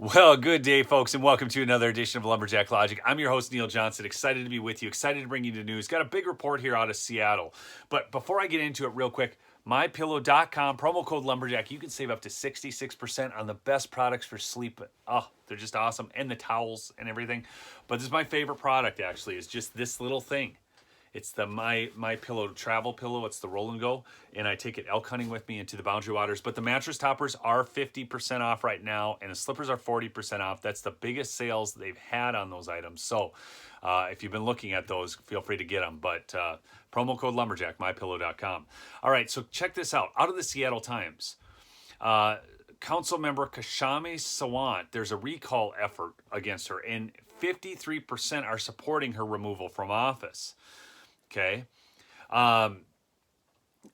Well, good day, folks, and welcome to another edition of Lumberjack Logic. I'm your host, Neil Johnson. Excited to be with you. Excited to bring you the news. Got a big report here out of Seattle. But before I get into it real quick, mypillow.com, promo code Lumberjack. You can save up to 66% on the best products for sleep. Oh, they're just awesome. And the towels and everything. But this is my favorite product, actually, is just this little thing. It's the My Pillow travel pillow. It's the roll and go, and I take it elk hunting with me into the Boundary Waters. But the mattress toppers are 50% off right now, and the slippers are 40% off. That's the biggest sales they've had on those items. So if you've been looking at those, feel free to get them. But promo code Lumberjack, mypillow.com. All right, so check this out. Out of the Seattle Times, Council member Kashami Sawant, there's a recall effort against her, and 53% are supporting her removal from office. Okay.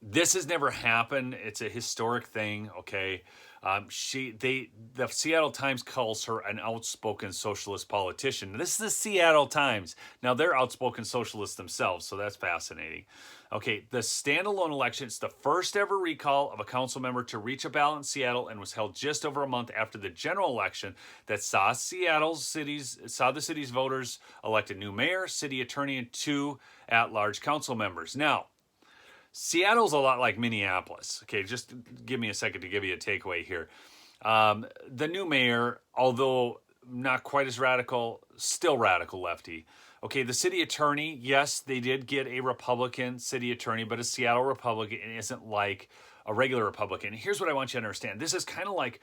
This has never happened. It's a historic thing. Okay. The Seattle Times calls her an outspoken socialist politician. This is the Seattle Times. Now they're outspoken socialists themselves, so that's fascinating. Okay, the standalone election, it's the first ever recall of a council member to reach a ballot in Seattle and was held just over a month after the general election that saw the city's voters elect a new mayor, city attorney, and 2 at-large council members. Now, Seattle's a lot like Minneapolis. Okay, just give me a second to give you a takeaway here. The new mayor, although not quite as radical, still radical lefty. Okay, the city attorney, yes, they did get a Republican city attorney, but a Seattle Republican isn't like a regular Republican. Here's what I want you to understand. This is kind of like,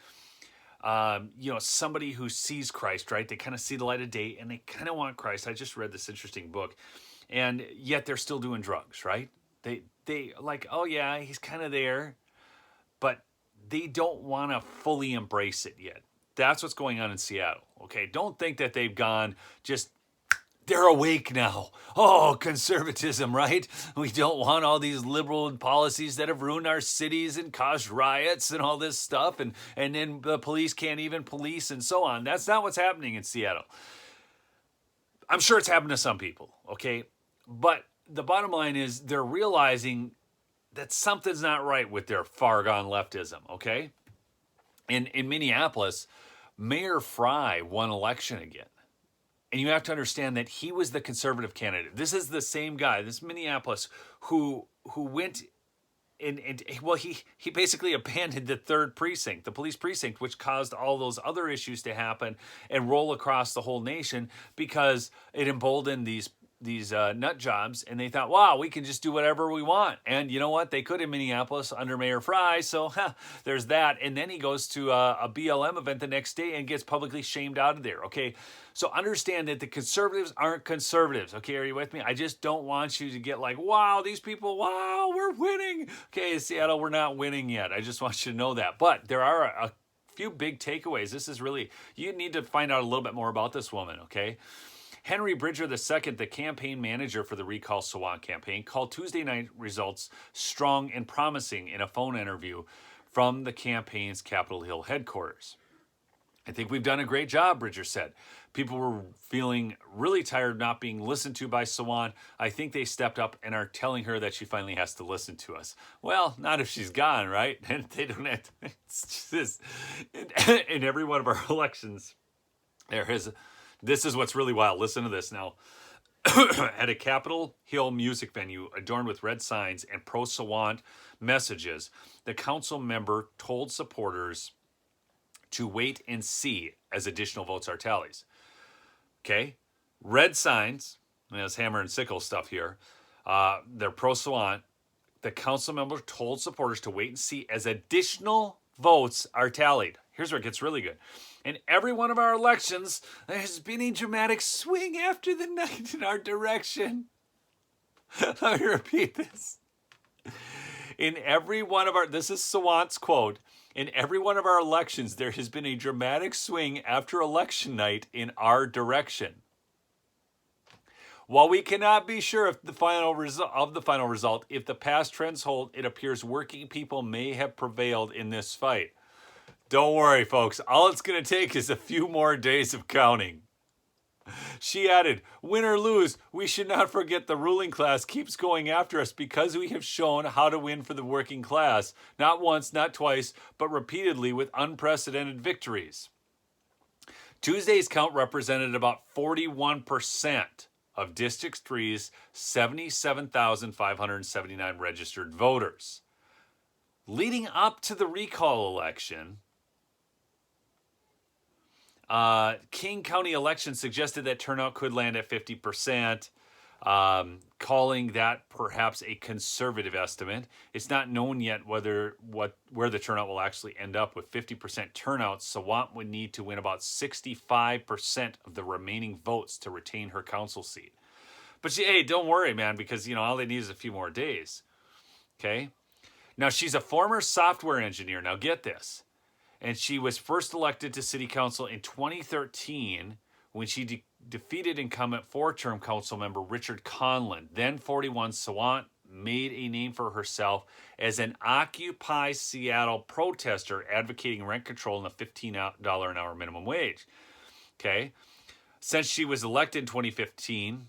somebody who sees Christ, right? They kind of see the light of day and they kind of want Christ. I just read this interesting book, and yet they're still doing drugs, right? They like, oh yeah, he's kind of there, but they don't want to fully embrace it yet. That's what's going on in Seattle. Okay, don't think that they've gone just, they're awake now. Oh, conservatism, right? We don't want all these liberal policies that have ruined our cities and caused riots and all this stuff, and then the police can't even police and so on. That's not what's happening in Seattle. I'm sure it's happened to some people, okay? But the bottom line is they're realizing that something's not right with their far-gone leftism, okay? In Minneapolis, Mayor Fry won election again. And you have to understand that he was the conservative candidate. This is the same guy, this Minneapolis, who went he basically abandoned the 3rd precinct, the police precinct, which caused all those other issues to happen and roll across the whole nation because it emboldened these nut jobs, and they thought, wow, we can just do whatever we want. And you know what? They could in Minneapolis under Mayor Fry, so there's that. And then he goes to a BLM event the next day and gets publicly shamed out of there, okay? So understand that the conservatives aren't conservatives, okay? Are you with me? I just don't want you to get like, wow, these people, wow, we're winning. Okay, Seattle, we're not winning yet. I just want you to know that. But there are a few big takeaways. This is really, you need to find out a little bit more about this woman, okay? Henry Bridger II, the campaign manager for the Recall Sawant campaign, called Tuesday night results strong and promising in a phone interview from the campaign's Capitol Hill headquarters. I think we've done a great job, Bridger said. People were feeling really tired not being listened to by Sawant. I think they stepped up and are telling her that she finally has to listen to us. Well, not if she's gone, right? And they don't have to. It's just, in every one of our elections, this is what's really wild. Listen to this now. At a Capitol Hill music venue adorned with red signs and pro-Sawant messages, the council member told supporters to wait and see as additional votes are tallied. Okay? Red signs, there's hammer and sickle stuff here. They're pro-Sawant. The council member told supporters to wait and see as additional votes are tallied. Here's where it gets really good. In every one of our elections, there has been a dramatic swing after the night in our direction. Let me repeat this. In every one of our, this is Sawant's quote, in every one of our elections, there has been a dramatic swing after election night in our direction. While we cannot be sure of the final result, if the past trends hold, it appears working people may have prevailed in this fight. Don't worry, folks. All it's going to take is a few more days of counting. She added, win or lose, we should not forget the ruling class keeps going after us because we have shown how to win for the working class. Not once, not twice, but repeatedly with unprecedented victories. Tuesday's count represented about 41% of District 3's 77,579 registered voters. Leading up to the recall election, King County election suggested that turnout could land at 50%, calling that perhaps a conservative estimate. It's not known yet where the turnout will actually end up. With 50% turnout, Sawant would need to win about 65% of the remaining votes to retain her council seat. But hey, don't worry, man, because all they need is a few more days. Okay? Now, she's a former software engineer. Now, get this. And she was first elected to city council in 2013 when she defeated incumbent four-term council member Richard Conlon. Then 41, Sawant made a name for herself as an Occupy Seattle protester advocating rent control and a $15 an hour minimum wage. Okay? Since she was elected in 2015,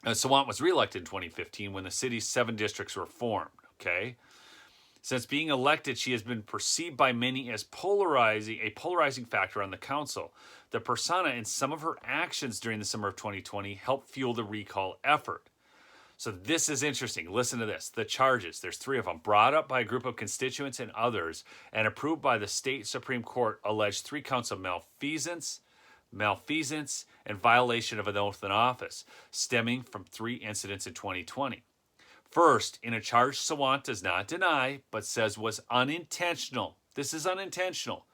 Sawant was reelected in 2015 when the city's 7 districts were formed. Okay? Since being elected, she has been perceived by many as a polarizing factor on the council. The persona and some of her actions during the summer of 2020 helped fuel the recall effort. So this is interesting. Listen to this. The charges, there's 3 of them, brought up by a group of constituents and others and approved by the state Supreme Court, alleged 3 counts of malfeasance, and violation of an oath in office, stemming from 3 incidents in 2020. First, in a charge Sawant does not deny, but says was unintentional. This is unintentional.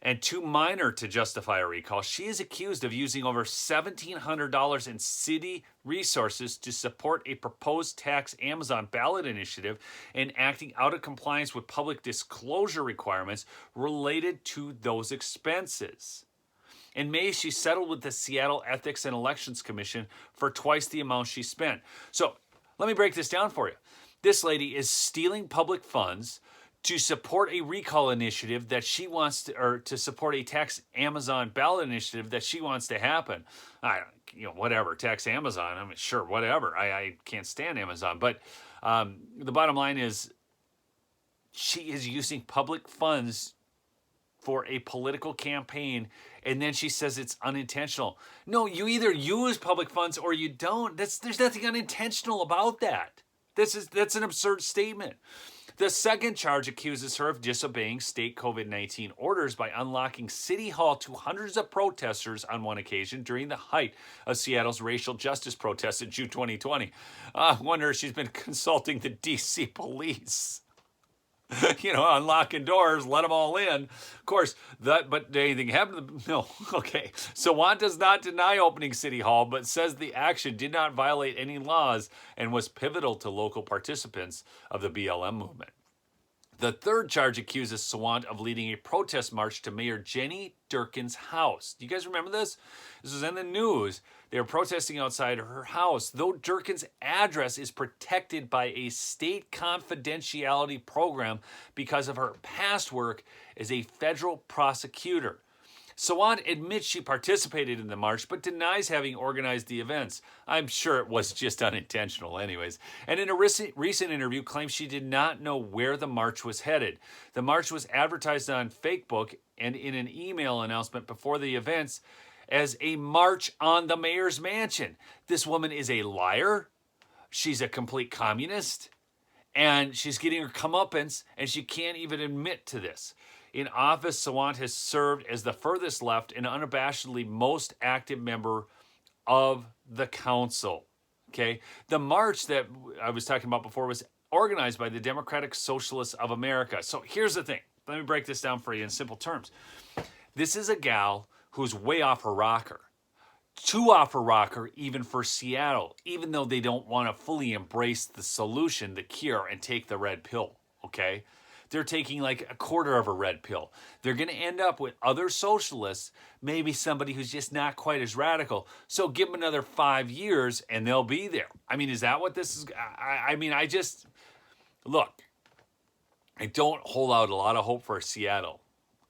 And too minor to justify a recall. She is accused of using over $1,700 in city resources to support a proposed tax Amazon ballot initiative and acting out of compliance with public disclosure requirements related to those expenses. In May, she settled with the Seattle Ethics and Elections Commission for twice the amount she spent. So, let me break this down for you. This lady is stealing public funds to support a recall initiative that she wants to, or to support a tax Amazon ballot initiative that she wants to happen. Whatever, tax Amazon, I mean, sure, whatever. I can't stand Amazon. But the bottom line is she is using public funds for a political campaign, and then she says it's unintentional. No, you either use public funds or you don't. There's nothing unintentional about that. That's an absurd statement. The second charge accuses her of disobeying state COVID-19 orders by unlocking City Hall to hundreds of protesters on one occasion during the height of Seattle's racial justice protests in June 2020. I wonder if she's been consulting the DC police. Unlocking doors, let them all in. Of course, but did anything happen? No. Okay. Sawant does not deny opening City Hall, but says the action did not violate any laws and was pivotal to local participants of the BLM movement. The third charge accuses Sawant of leading a protest march to Mayor Jenny Durkin's house. Do you guys remember this? This was in the news. They were protesting outside her house. Though Durkin's address is protected by a state confidentiality program because of her past work as a federal prosecutor. Sawant admits she participated in the march, but denies having organized the events. I'm sure it was just unintentional anyways. And in a recent interview, claims she did not know where the march was headed. The march was advertised on Facebook and in an email announcement before the events as a march on the mayor's mansion. This woman is a liar. She's a complete communist. And she's getting her comeuppance, and she can't even admit to this. In office, Sawant has served as the furthest left and unabashedly most active member of the council. Okay, the march that I was talking about before was organized by the Democratic Socialists of America. So here's the thing. Let me break this down for you in simple terms. This is a gal who's way off her rocker. Too off her rocker even for Seattle, even though they don't want to fully embrace the solution, the cure, and take the red pill, okay? They're taking like a quarter of a red pill. They're going to end up with other socialists, maybe somebody who's just not quite as radical. So give them another 5 years and they'll be there. I mean, is that what this is? Look, I don't hold out a lot of hope for Seattle.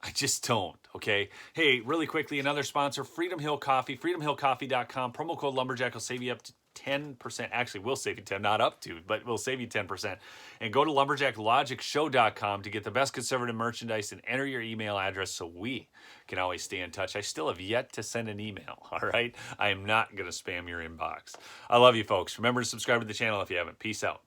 I just don't, okay? Hey, really quickly, another sponsor, Freedom Hill Coffee, freedomhillcoffee.com. Promo code Lumberjack will save you up to 10%. Actually, we'll save you 10, not up to, but we'll save you 10%. And go to lumberjacklogicshow.com to get the best conservative merchandise and enter your email address so we can always stay in touch. I still have yet to send an email, all right? I am not going to spam your inbox. I love you, folks. Remember to subscribe to the channel if you haven't. Peace out.